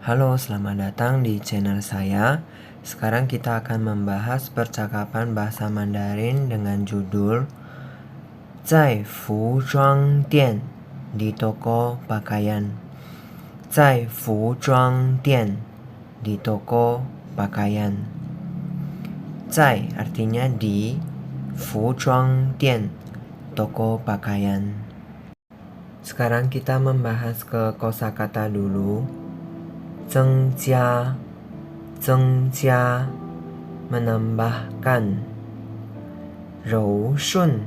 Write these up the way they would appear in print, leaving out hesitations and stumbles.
Halo, selamat datang di channel saya. Sekarang kita akan membahas percakapan bahasa Mandarin dengan judul 在服装店 di toko pakaian. 在服装店 di toko pakaian. 在 artinya di, 服装店 toko pakaian. Sekarang kita membahas ke kosakata dulu. 增加 menambahkan. 柔顺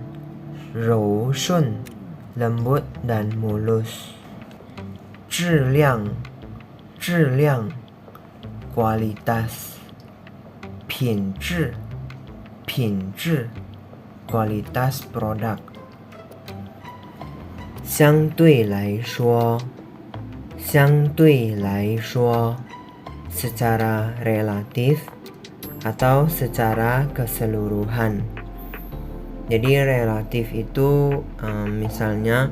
lembut dan mulus. 质量 kualitas. 品质 kualitas produk. 相对来说 secara relatif atau secara keseluruhan. Jadi relatif itu misalnya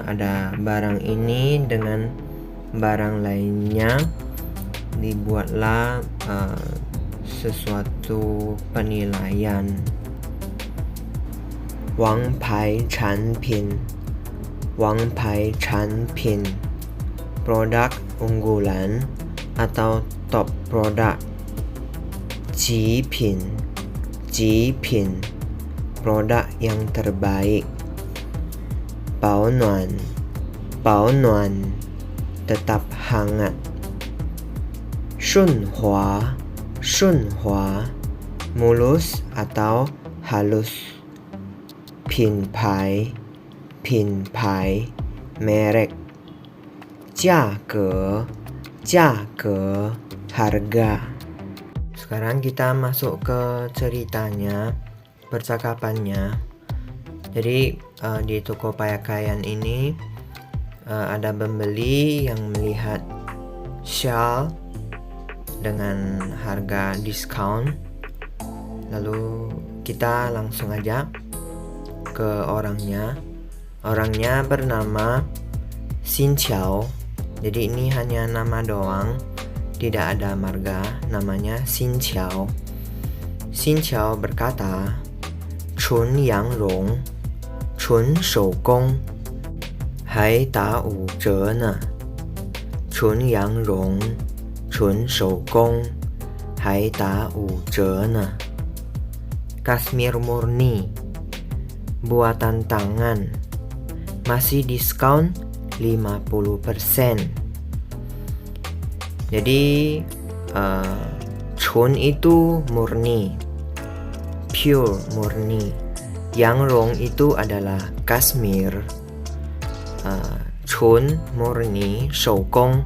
ada barang ini dengan barang lainnya, dibuatlah sesuatu penilaian. 王牌产品 produk unggulan atau top produk. 极品 produk yang terbaik. 保暖 tetap hangat. 顺滑 mulus atau halus. 品牌 merek. 价格 harga. Sekarang kita masuk ke ceritanya, percakapannya. Jadi di toko pakaian ini ada pembeli yang melihat shawl dengan harga diskon. Lalu kita langsung aja ke orangnya. Orangnya bernama Xin Qiao. Jadi ini hanya nama doang, tidak ada marga, namanya Xin Qiao. Xin Qiao berkata, 纯羊绒 纯手工 还打5折呢 纯羊绒 纯手工 还打5折呢 Kashmir murni buatan tangan masih diskon 50%. Jadi chun itu murni, pure murni. Yangrong itu adalah Kashmir. Chun murni, shoukong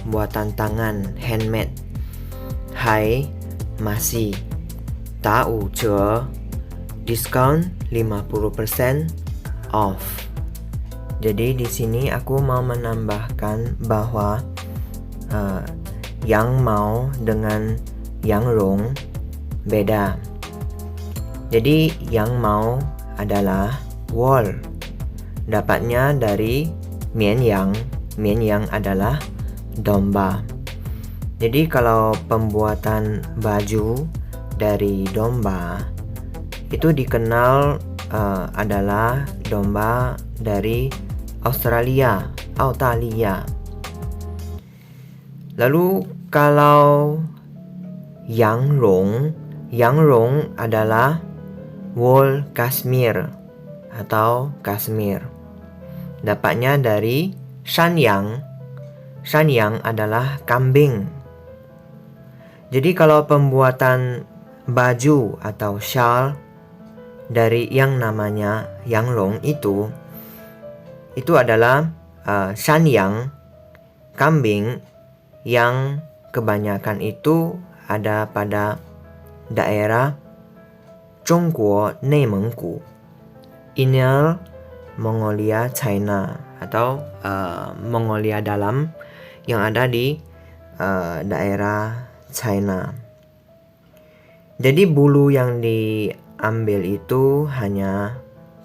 buatan tangan, handmade. Hai masih, tau je diskon 50% off. Jadi di sini aku mau menambahkan bahwa yang mau dengan yang rong beda. Jadi yang mau adalah wool, dapatnya dari mian yang adalah domba. Jadi kalau pembuatan baju dari domba itu dikenal adalah domba dari Australia. Lalu kalau yang rong adalah wool Kashmir atau Kashmir. Dapatnya dari Shanyang adalah kambing. Jadi kalau pembuatan baju atau shawl dari yang namanya yangrong itu adalah Shanyang, kambing yang kebanyakan itu ada pada daerah Zhongguo Neimenggu, Inner Mongolia China atau Mongolia dalam yang ada di daerah China. Jadi bulu yang diambil itu hanya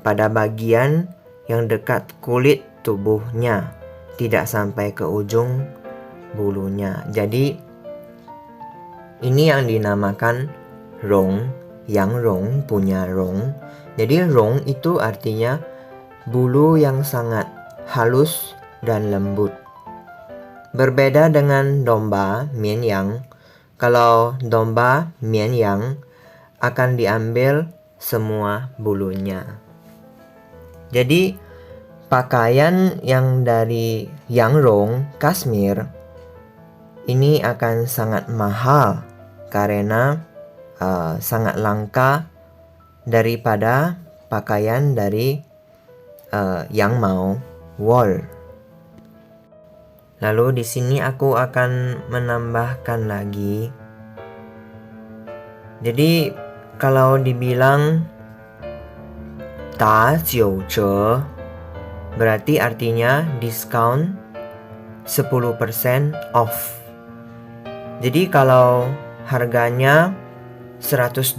pada bagian yang dekat kulit tubuhnya, tidak sampai ke ujung bulunya. Jadi ini yang dinamakan rong, yang rong punya rong. Jadi rong itu artinya bulu yang sangat halus dan lembut. Berbeda dengan domba mianyang, kalau domba mianyang akan diambil semua bulunya. Jadi pakaian yang dari yangrong, Kashmir, ini akan sangat mahal karena sangat langka daripada pakaian dari yangmao, wool. Lalu di sini aku akan menambahkan lagi. Jadi kalau dibilang da jiu zhe, berarti artinya diskon 10% off. Jadi kalau harganya $100,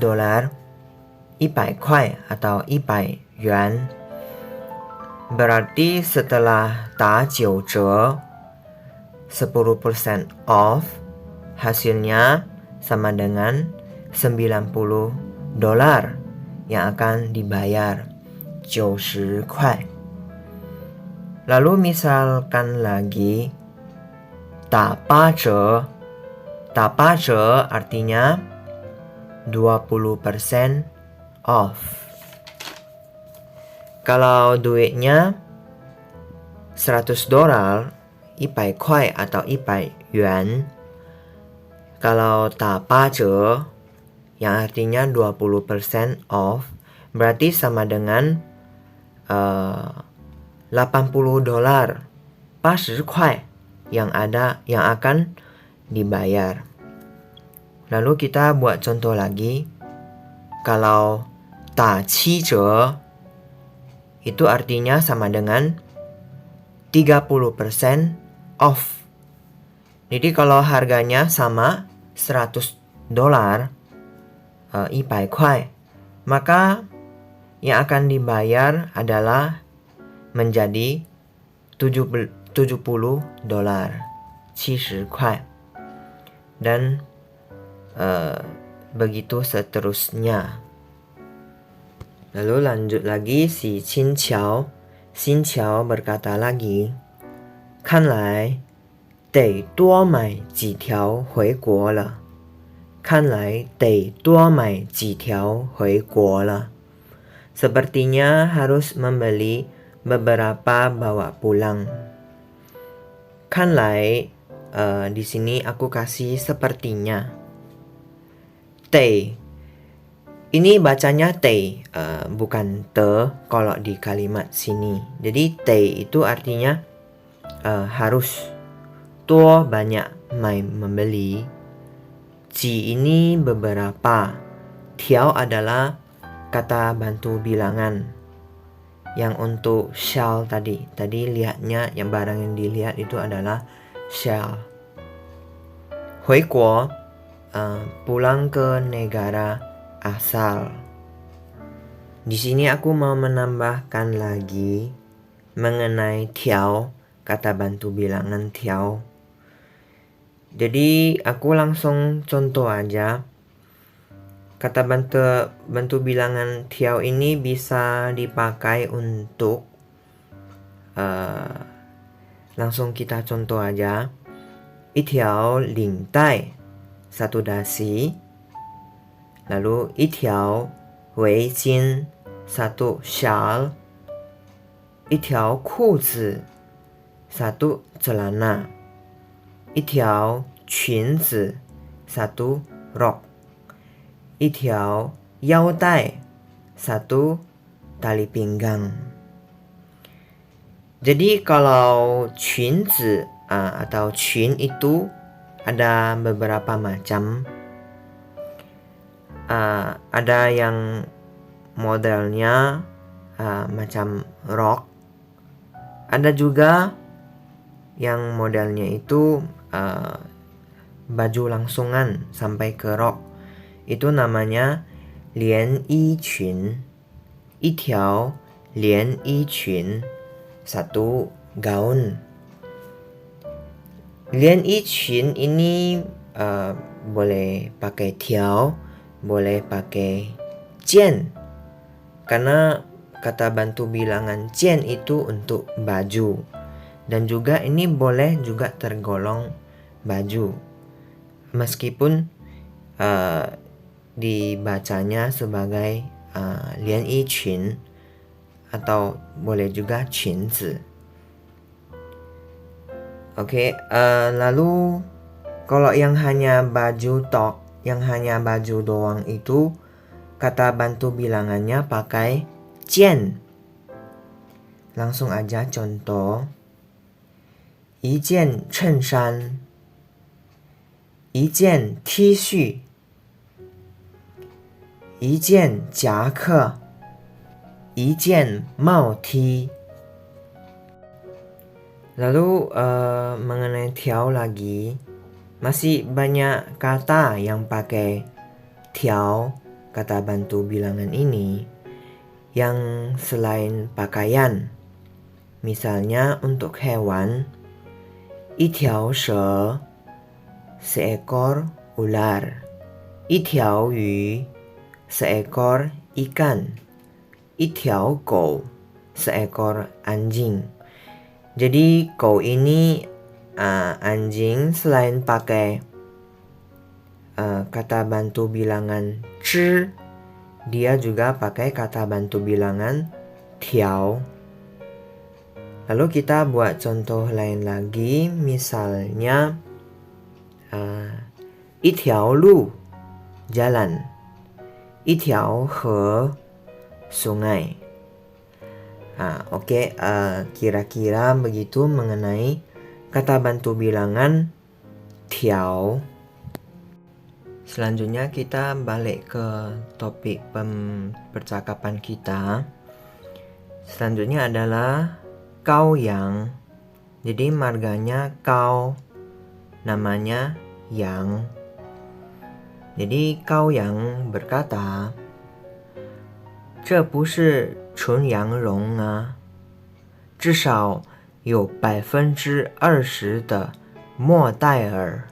100 kuai atau 100 yuan, berarti setelah da jiu zhe 10% off, hasilnya sama dengan $90 yang akan dibayar, 90 kuai. Lalu misalkan lagi da ba zhe artinya 20% off. Kalau duitnya $100, 100 kuai atau 100 yuan. Kalau da ba zhe yang artinya 20% off, berarti sama dengan $80, 80 kuai yang akan dibayar. Lalu kita buat contoh lagi. Kalau da qi zhe itu artinya sama dengan 30% off. Jadi kalau harganya sama $100, 100 kuai, maka yang akan dibayar adalah menjadi $70, 70 kuai. Dan begitu seterusnya. Lalu lanjut lagi si Xin Qiao. Xin Qiao berkata lagi, 看来得多买几条回国了。看来得多买几条回国了。Sepertinya harus membeli beberapa bawa pulang. 看来di sini aku kasih sepertinya. Tei. Ini bacanya tei, bukan te kalau di kalimat sini. Jadi tei itu artinya harus. Tuo banyak, mai membeli. Ji ini beberapa. Tiao adalah kata bantu bilangan. Yang untuk shall tadi lihatnya, yang barang yang dilihat itu adalah shall. Hui guo, pulang ke negara asal. Di sini aku mau menambahkan lagi mengenai tiao, kata bantu bilangan tiao. Jadi aku langsung contoh aja. Kata bantu bilangan tiao ini bisa dipakai untuk langsung kita contoh aja. 一条领带 satu dasi. Lalu 一条围巾 satu shawl. 一条裤子 satu celana. 一条裙子 satu rok. 一条腰带 satu tali pinggang. Jadi kalau 裙子 atau 裙 itu ada beberapa macam. Ada yang modelnya macam rok. Ada juga yang modelnya itu baju langsungan sampai ke rok. Itu namanya 连衣裙. 一条连衣裙 satu gaun. Lian Yiqun ini boleh pakai tiao, boleh pakai jian. Karena kata bantu bilangan jian itu untuk baju. Dan juga ini boleh juga tergolong baju. Meskipun dibacanya sebagai lian yiqun atau boleh juga qunzi. Oke, lalu kalau yang hanya baju tok, yang hanya baju doang itu kata bantu bilangannya pakai jian. Langsung aja contoh. 一件衬衫，一件 T 恤，一件夹克，一件帽 T. Lalu mengenai tiao lagi, masih banyak kata yang pakai tiao, kata bantu bilangan ini, yang selain pakaian. Misalnya untuk hewan, 一条蛇 seekor ular, 一条鱼 seekor ikan, 一条狗 seekor anjing. Jadi kou ini anjing selain pakai kata bantu bilangan zhi, dia juga pakai kata bantu bilangan tiao. Lalu kita buat contoh lain lagi, misalnya 一条路 jalan, 一条河 sungai. Oke, kira-kira begitu mengenai kata bantu bilangan tiao. Selanjutnya kita balik ke topik percakapan kita. Selanjutnya adalah kau yang. Jadi marganya kau, namanya yang. Jadi kau yang berkata, 这不是纯羊绒啊，至少有20%的莫代尔。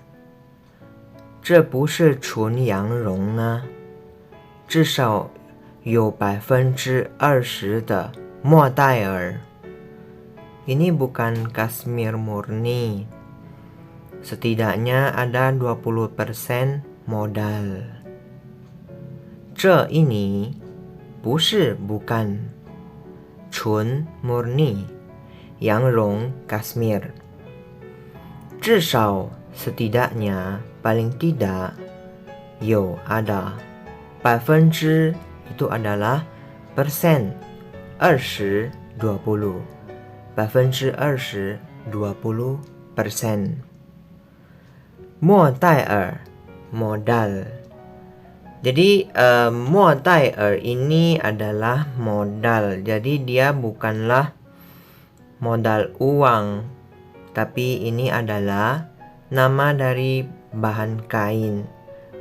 这不是纯羊绒啊，至少有20%的莫代尔。Ini bukan kasmir murni. Setidaknya ada 20% modal. 这 ini 不是 bukan, 纯 murni, 羊绒 kasmir. 至少 setidaknya, paling tidak, 有 ada, 20% itu adalah persen, 20 20, 20% 20%. 莫代尔 modal. Jadi mo tai ini adalah modal. Jadi dia bukanlah modal uang, tapi ini adalah nama dari bahan kain.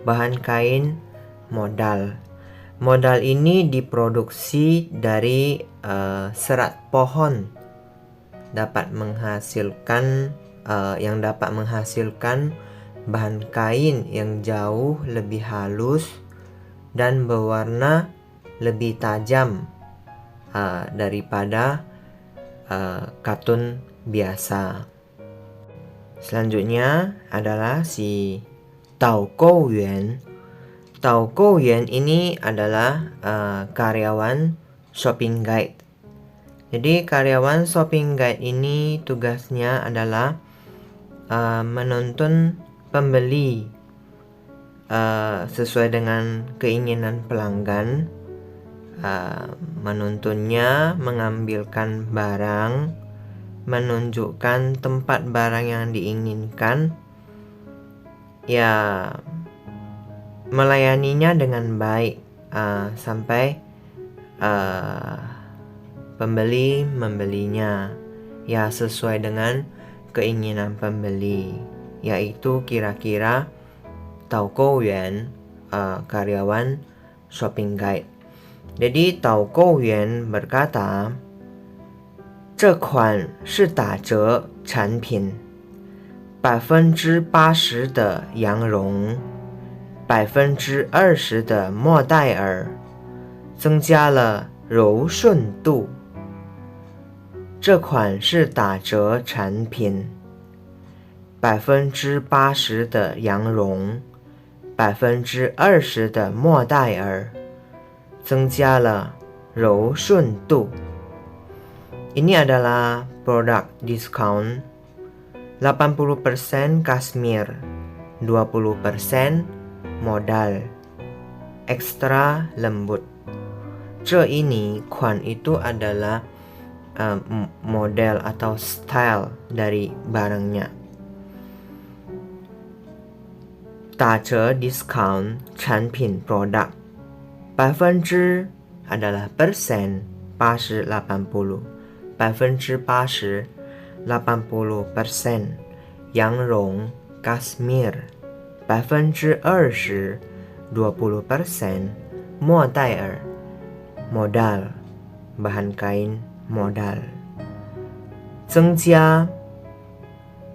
Bahan kain modal. Modal ini diproduksi dari serat pohon, dapat menghasilkan bahan kain yang jauh lebih halus dan berwarna lebih tajam daripada katun biasa. Selanjutnya adalah si Tao Kou Yuan. Tao Kou Yuan ini adalah karyawan shopping guide. Jadi karyawan shopping guide ini tugasnya adalah menuntun pembeli sesuai dengan keinginan pelanggan, menuntunnya, mengambilkan barang, menunjukkan tempat barang yang diinginkan, ya melayaninya dengan baik sampai pembeli membelinya, ya sesuai dengan keinginan pembeli, yaitu kira-kira Tao Kou Yuan, karyawan shopping guide. Jadi Tao Kou Yuan berkata, 这款是打折产品， 80%的羊绒，20%的莫代尔，增加了柔顺度。这款是打折产品。80%的羊绒，20%的莫代尔，增加了柔顺度。Ini adalah produk diskon 80% Kashmir, 20% modal, ekstra lembut. 这ini款 itu adalah model atau style dari barangnya. 打折 diskon 产品 produk. 80% adalah persen, 80-80. 80%, 80%. 羊绒 Kashmir. 20%, 20%. 莫代尔 modal, bahan kain modal. 增加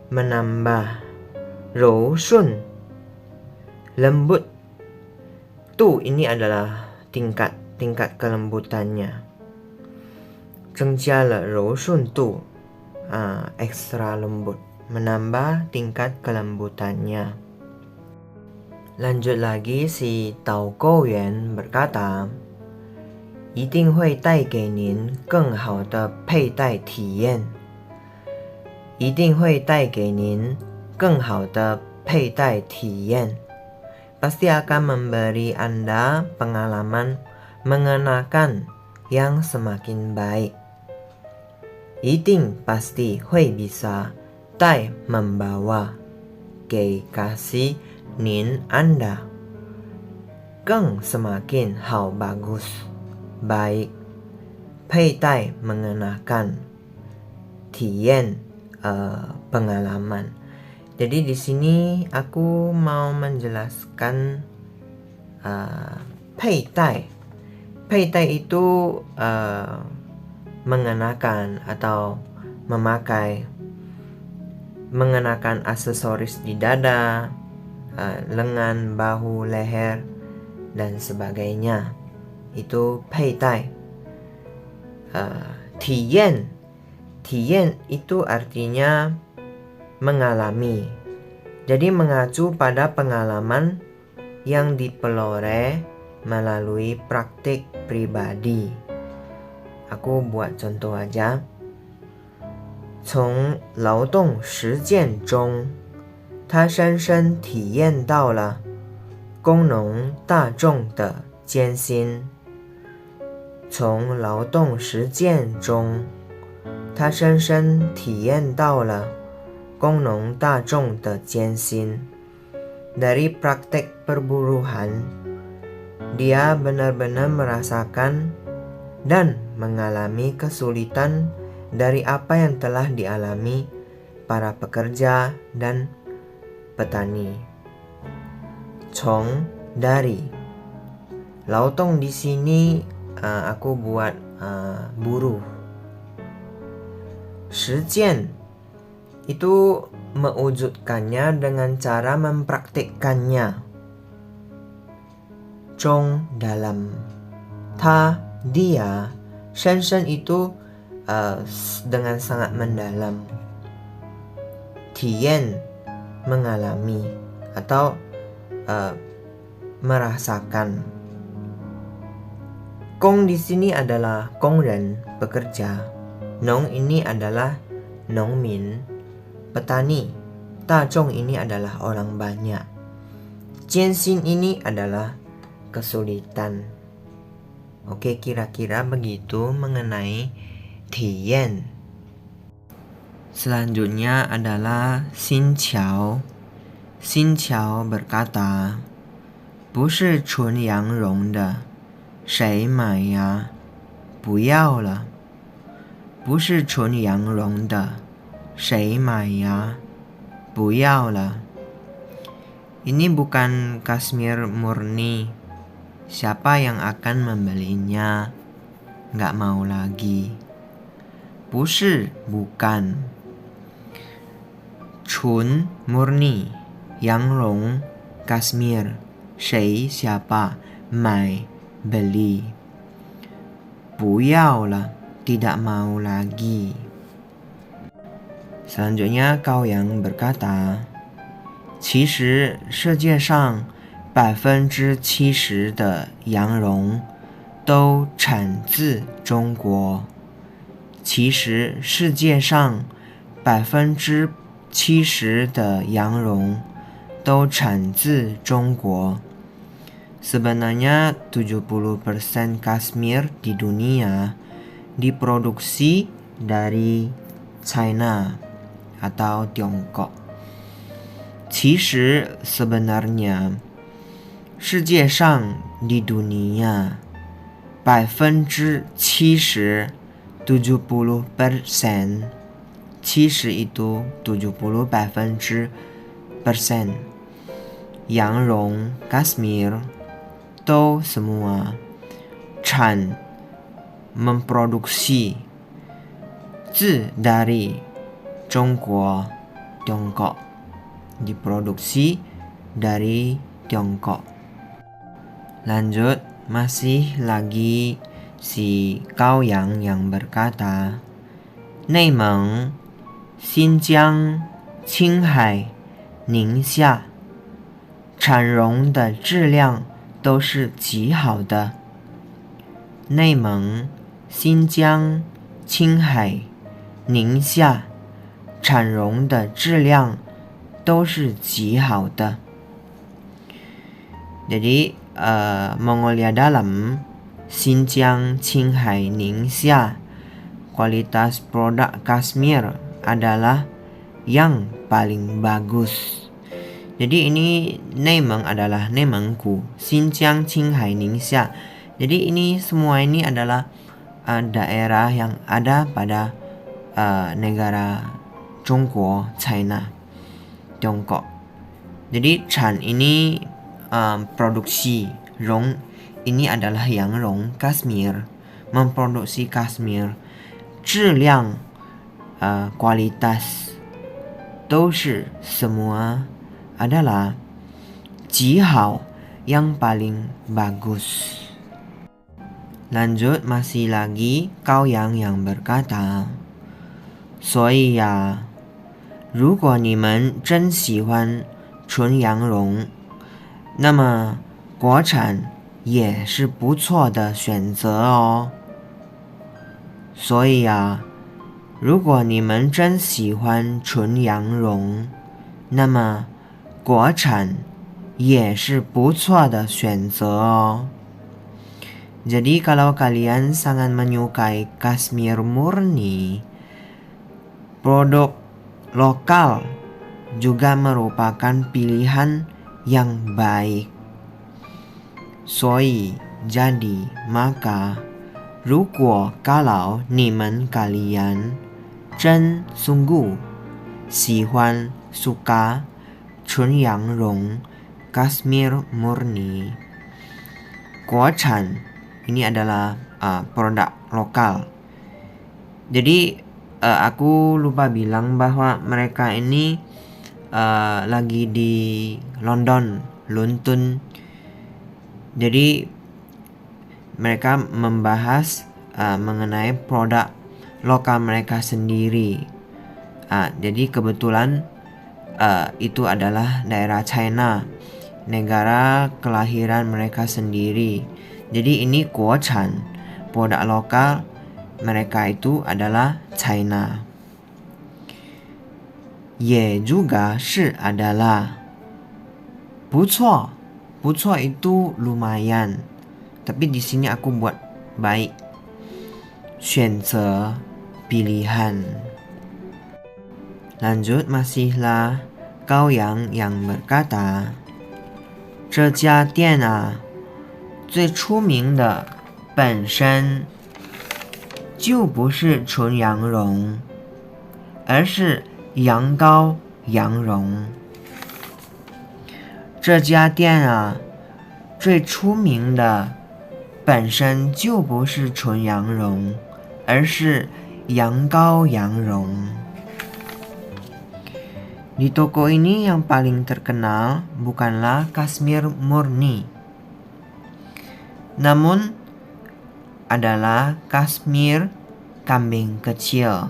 menambah. 柔顺 lembut. Tu ini adalah tingkat kelembutannya. 增加了柔顺度 ekstra lembut, menambah tingkat kelembutannya. Lanjut lagi, si Tao Gouyuan berkata, 一定会带给您更好的佩戴体验。一定会带给您更好的佩戴体验。Pasti akan memberi Anda pengalaman mengenakan yang semakin baik. 一定 pasti 会 bisa 带 membawa 给 kasih您 Anda 更 semakin 好 bagus baik 佩戴 mengenakan 体验 pengalaman. Jadi di sini aku mau menjelaskan 佩戴 itu mengenakan atau memakai, mengenakan aksesoris di dada, lengan, bahu, leher, dan sebagainya. Itu 佩戴。体验 itu artinya mengalami. Jadi mengacu pada pengalaman yang diperoleh melalui praktik pribadi. Aku buat contoh aja. 从劳动实践中，他深深体验到了工农大众的艰辛。从劳动实践中，他深深体验到了工农大众的艰辛。Dari praktek perburuhan, dia benar-benar merasakan dan mengalami kesulitan dari apa yang telah dialami para pekerja dan petani. Cong dari. Lautong di sini aku buat buruh. Shijian itu mewujudkannya dengan cara mempraktikkannya. Zhong dalam. Ta dia. Shen itu dengan sangat mendalam. Tian mengalami atau merasakan. Gong di sini adalah gongren, pekerja. Nong ini adalah nongmin, petani. Dazhong ini adalah orang banyak. Jianxin ini adalah kesulitan. Oke, kira-kira begitu mengenai tian. Selanjutnya adalah Xin Qiao. Xin Qiao berkata, 不是纯羊绒的，谁买呀？不要了。不是纯羊绒的，谁买呀？不要了。Ini bukan Kashmir murni. Siapa yang akan membelinya? Nggak mau lagi. 不是 bukan. 纯 murni, 羊绒 Kashmir, 谁 siapa, 买 beli. 不要了 tidak mau lagi. Selanjutnya Gao Yang berkata, 其实世界上70%的羊绒都产自中国。其实世界上70%的羊绒都产自中国。Sebenarnya 70% Kashmir di dunia diproduksi dari China atau Tiongkok. 其实 sebenarnya 世界上 di dunia 70% 70% itu 70% 羊绒 Kashmir 都 semua 产 memproduksi 自 dari 中国 Tiongkok diproduksi dari Tiongkok. Lanjut, masih lagi si Gao yang berkata, 内蒙、新疆、青海、宁夏产绒的质量都是极好的。内蒙、新疆、青海、宁夏产绒的质量都是极好的。Jadi Mongolia Dalam, Xinjiang, Qinghai, Ningxia, kualitas produk Kashmir adalah yang paling bagus. Jadi ini Nemeng adalah Nemengku, Xinjiang, Qinghai, Ningxia. Jadi ini semua ini adalah daerah yang ada pada negara Zhongguo, China, Tiongkok. Jadi Chan ini produksi, Rong ini adalah yang Rong Kashmir, memproduksi Kashmir. 质量 kualitas 都是 semua adalah 极好 yang paling bagus. Lanjut, masih lagi Gao yang berkata, 所以呀，如果你们真喜欢纯羊绒，那么国产也是不错的选择哦。所以呀，如果你们真喜欢纯羊绒，那么国产也是不错的选择哦。Jadi kalau kalian sangat menyukai Kashmir murni, produk lokal juga merupakan pilihan yang baik. 所以 jadi maka 如果 kalau 你们 kalian 真 sungguh 喜欢 suka 纯羊绒 Kashmir murni, 国产 ini adalah produk lokal. Jadi aku lupa bilang bahwa mereka ini lagi di London. Jadi mereka membahas mengenai produk lokal mereka sendiri. Jadi kebetulan itu adalah daerah China, negara kelahiran mereka sendiri. Jadi ini Guochan, produk lokal mereka itu adalah China. Ye juga shi adalah 不错 itu lumayan. Tapi di sini aku buat baik. 选择 pilihan. Lanjut, masihlah Gao yang berkata, 这家店最出名的本身就不是纯羊绒，而是羊羔羊绒。这家店最出名的本身就不是纯羊绒，而是羊羔羊绒。Di toko ini yang paling terkenal bukanlah Kashmir murni, namun adalah Kashmir kambing kecil.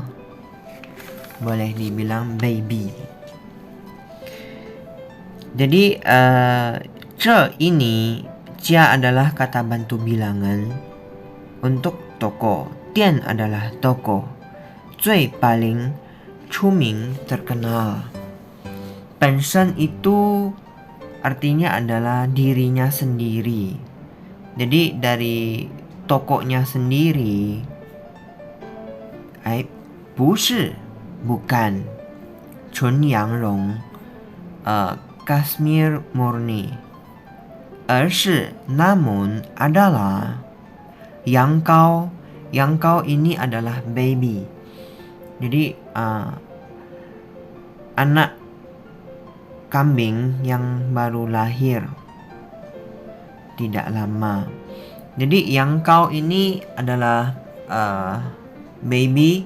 Boleh dibilang baby. Jadi ini jia adalah kata bantu bilangan untuk toko. Dian adalah toko. Zui paling, cuming terkenal. Penshen itu artinya adalah dirinya sendiri. Jadi dari tokonya sendiri, bukan Chun Yang Rong, Kashmir murni, 而是 namun adalah Yang Kau ini adalah baby. Jadi anak kambing yang baru lahir tidak lama. Jadi Yang Kau ini adalah baby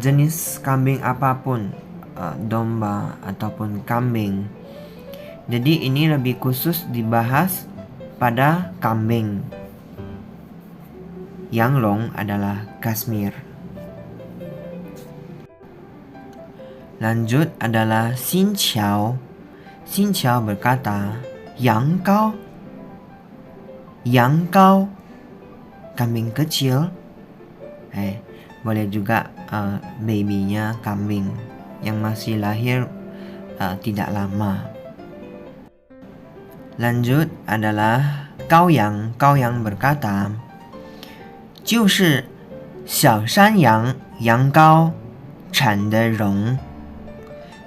jenis kambing apapun, domba ataupun kambing. Jadi ini lebih khusus dibahas pada kambing. Yang Long adalah Kashmir. Lanjut adalah Xin Qiao. Xin Qiao berkata, Yang Kau, kambing kecil. Boleh juga babynya kambing yang masih lahir tidak lama. Lanjut adalah Gao Yang berkata, 就是小山羊羊羔产的绒，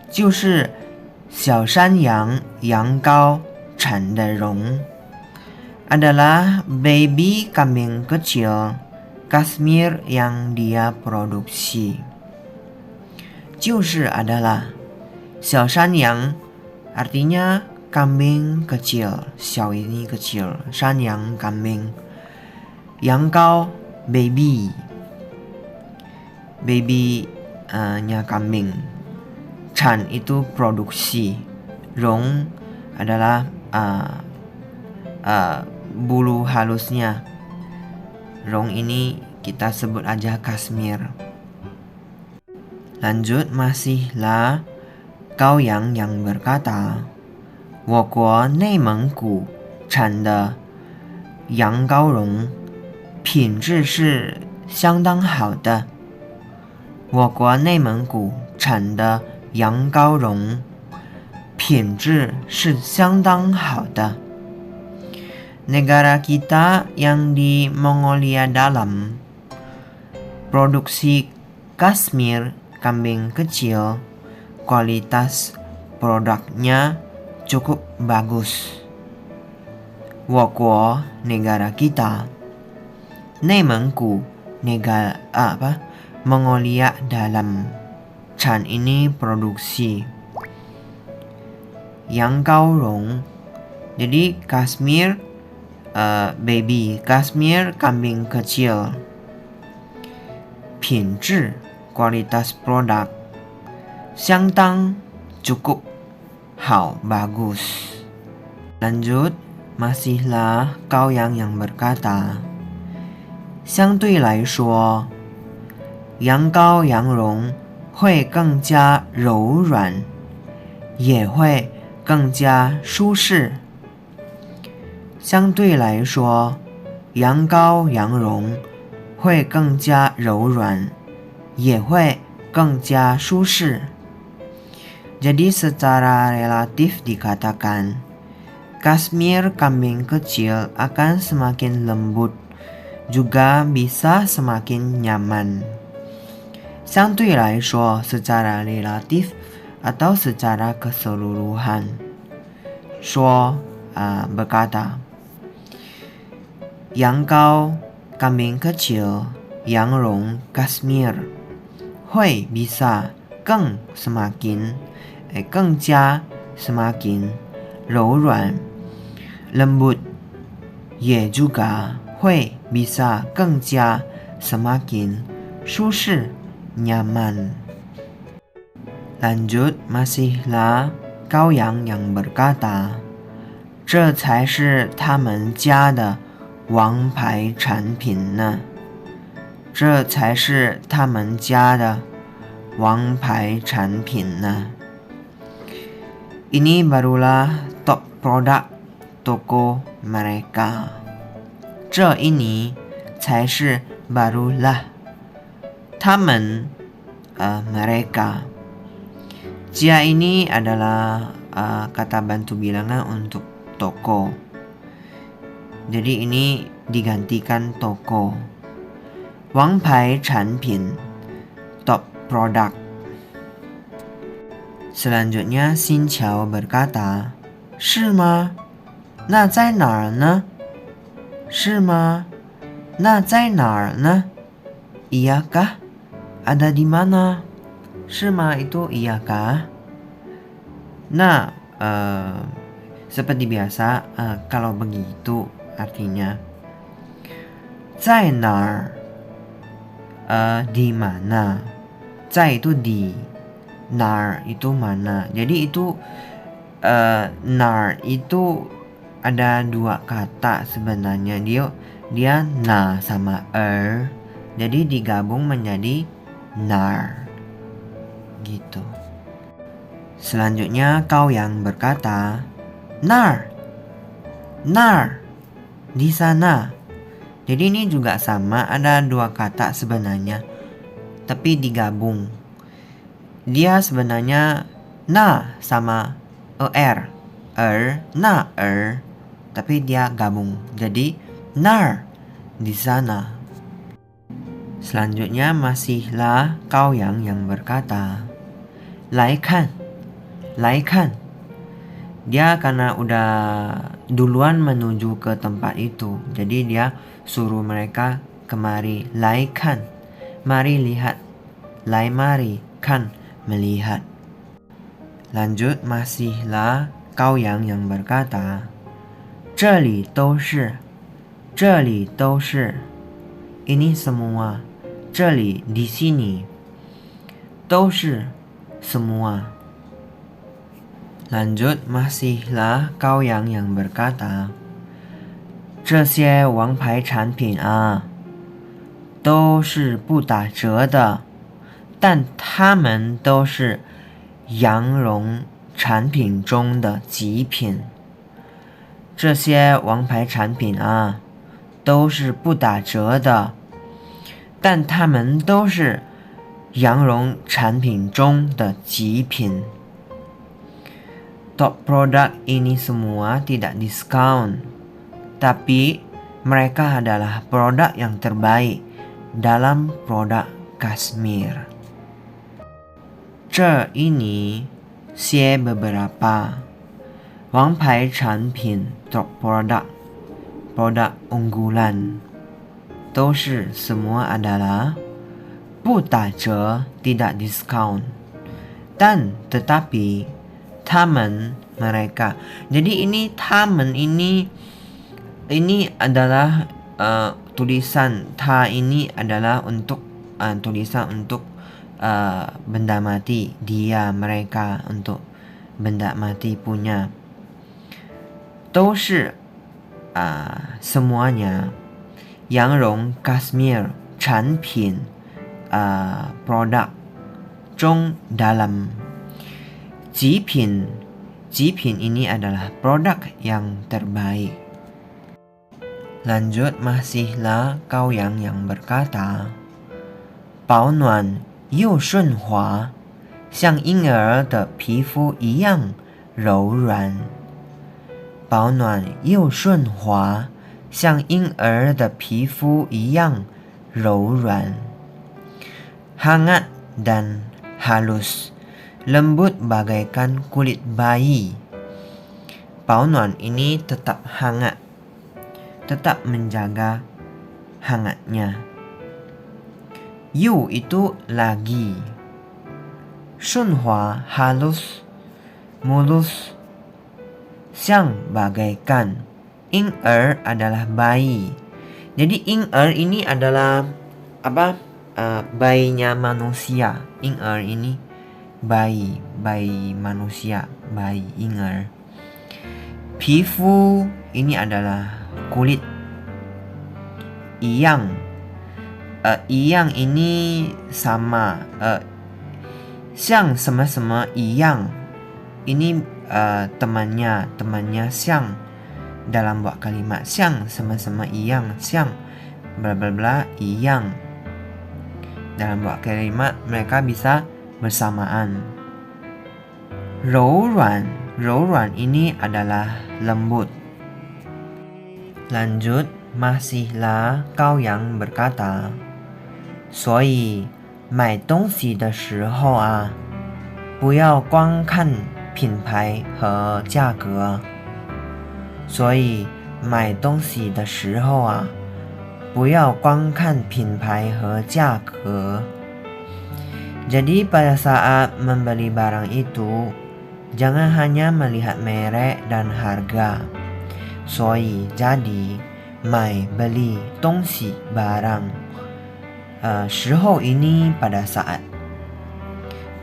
就是小山羊羊羔产的绒 adalah baby kambing kecil Kashmir yang dia produksi. 就是 adalah 小山羊 artinya kambing kecil, 小 ini kecil, 山羊 kambing, 羊羔 baby nya kambing, Chan itu produksi, Rong adalah bulu halusnya. Rong ini kita sebut aja Kashmir. Lanjut masihlah Gao Yang berkata, 我国内蒙古产的羊羔绒品质是相当好的。我国内蒙古产的羊羔绒品质是相当好的。 Negara kita yang di Mongolia Dalam, produksi Kashmir kambing kecil, kualitas produknya cukup bagus. Wokuo negara kita, Nemengku negara Mongolia Dalam, Chan ini produksi. Yang Gaorong, jadi Kashmir baby, Kashmir kambing kecil. 品质 kualitas produk, 相当 cukup, 好 bagus. Lanjut masihlah Gao Yang berkata, 相对来说羊羔羊绒会更加柔软，也会更加舒适。相对来说，羊羔羊绒会更加柔软，也会更加舒适。Jadi secara relatif dikatakan, Kashmir kambing kecil akan semakin lembut, juga bisa semakin nyaman. 相对来说 secara relatif atau secara keseluruhan. 说 berkata, 羊羔 kambing kecil, 羊绒 Kashmir, 会 bisa, 更 semakin, 更加 semakin, 柔软 lembut, 也 juga 会 bisa 更加 semakin, 舒适 nyaman. Lanjut, masihlah Kaoyang yang berkata, 这才是他们家的王牌产品呢。这才是他们家的王牌产品呢。Ini barulah top produk toko mereka. 这ini 才是 barulah 他们mereka. Jia ini adalah kata bantu bilangan untuk toko. Jadi ini digantikan toko. Wangpai Chanpin, top product. Selanjutnya Xin Qiao berkata, 是吗？那在哪儿呢？是吗？那在哪儿呢？ Iyakah? Ada di mana? 是吗 itu iyakah? Nah, seperti biasa, kalau begitu artinya 在哪儿 di mana. 在 itu di, 哪儿 itu mana. Jadi itu 哪儿 itu ada dua kata sebenarnya. Dia na sama jadi digabung menjadi nar gitu. Selanjutnya Kaoyang berkata, nar di sana. Jadi ini juga sama, ada dua kata sebenarnya tapi digabung. Dia sebenarnya na sama na tapi dia gabung jadi nar di sana. Selanjutnya masihlah Kaoyang yang berkata, 来看 Dia karena udah duluan menuju ke tempat itu, jadi dia suruh mereka kemari. 来看 mari lihat. 来 mari, kan melihat. Lanjut masihlah Kaoyang yang berkata, 这里都是 ini semua. 这里 di sini. 都是 semua. Lanjut masihlah Kaoyang yang berkata, 这些王牌产品啊都是不打折的，但它们都是羊绒产品中的极品。这些王牌产品啊都是不打折的，但它们都是羊绒产品中的极品。Top produk ini semua tidak diskon, tapi mereka adalah produk yang terbaik dalam produk Kashmir. 这 ini 些 beberapa 王牌产品 top produk unggulan 都是 semua adalah 不打折 tidak diskon dan tetapi 他们 mereka. Jadi ini 他们 ini adalah tulisan ta ini adalah untuk tulisan untuk benda mati, dia mereka untuk benda mati punya. 都是 semuanya 羊绒 Kashmir 产品 produk 中 dalam. 极品 ini adalah produk yang terbaik. Lanjut masihlah Kaoyang yang berkata, 保暖又顺滑，像婴儿的皮肤一样柔软。保暖又顺滑，像婴儿的皮肤一样柔软。Hangat dan halus, lembut bagaikan kulit bayi. 保暖 ini tetap hangat, tetap menjaga hangatnya. Yu itu lagi. Shunhua halus, mulus. Xiang bagaikan. Ing'er adalah bayi. Jadi ing'er ini adalah bayinya manusia. Ing'er ini bayi manusia, bayi ingar. Pifu ini adalah kulit. Iyang ini sama, xiang sama iyang ini temannya xiang dalam buah kalimat. Xiang sama iyang, xiang bla bla bla iyang. Dalam buah kalimat mereka bisa bersamaan. Rou ruan ini adalah lembut. Lanjut, masihlah Gao Yang berkata, 所以买东西的时候啊，不要光看品牌和价格。所以买东西的时候啊，不要光看品牌和价格。Jadi pada saat membeli barang itu, jangan hanya melihat merek dan harga. 所以 jadi 买 beli 东西 barang. 时候 ini pada saat.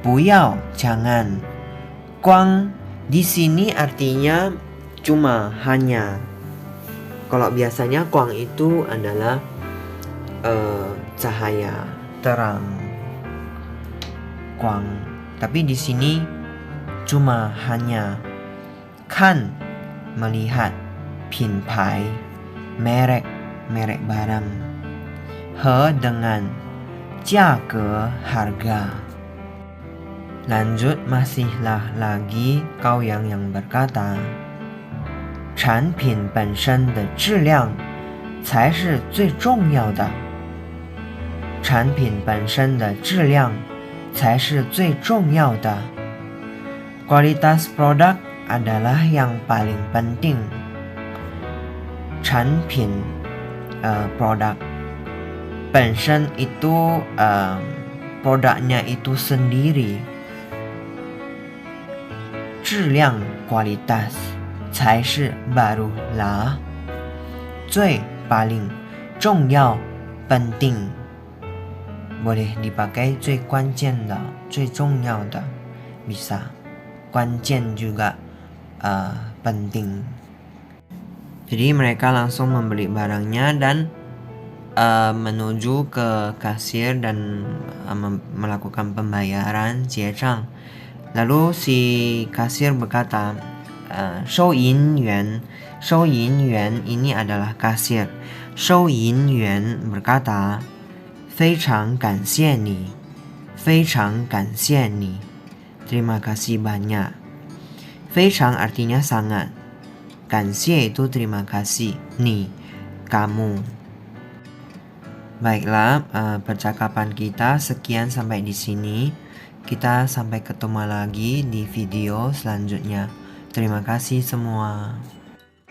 不要 jangan. 光 di sini artinya cuma, hanya. Kalau biasanya kuang itu adalah cahaya, terang. Kuang. Tapi di sini cuma, hanya. Kan melihat, 品牌 merek barang. He dengan 价格 harga. Lanjut, masihlah lagi Gao Yang berkata, 产品本身的质量才是最重要的。产品本身的质量才是最重要的。Kualitas produk adalah yang paling penting. 产品 produk. 本身 itu produknya itu sendiri. 质量 kualitas. 才是 barulah. 最 paling. 重要 penting. Boleh dipakai 最关键的, 最重要的 bisa. 关键 juga penting. Jadi mereka langsung membeli barangnya dan menuju ke kasir dan melakukan pembayaran, 结账. Lalu si kasir berkata, 收银员 ini adalah kasir. 收银员 berkata, 非常感谢你 terima kasih banyak. 非常 artinya sangat. 感谢 itu terima kasih. Ni, kamu. Baiklah, percakapan kita sekian sampai di sini. Kita sampai ketemu lagi di video selanjutnya. Terima kasih semua.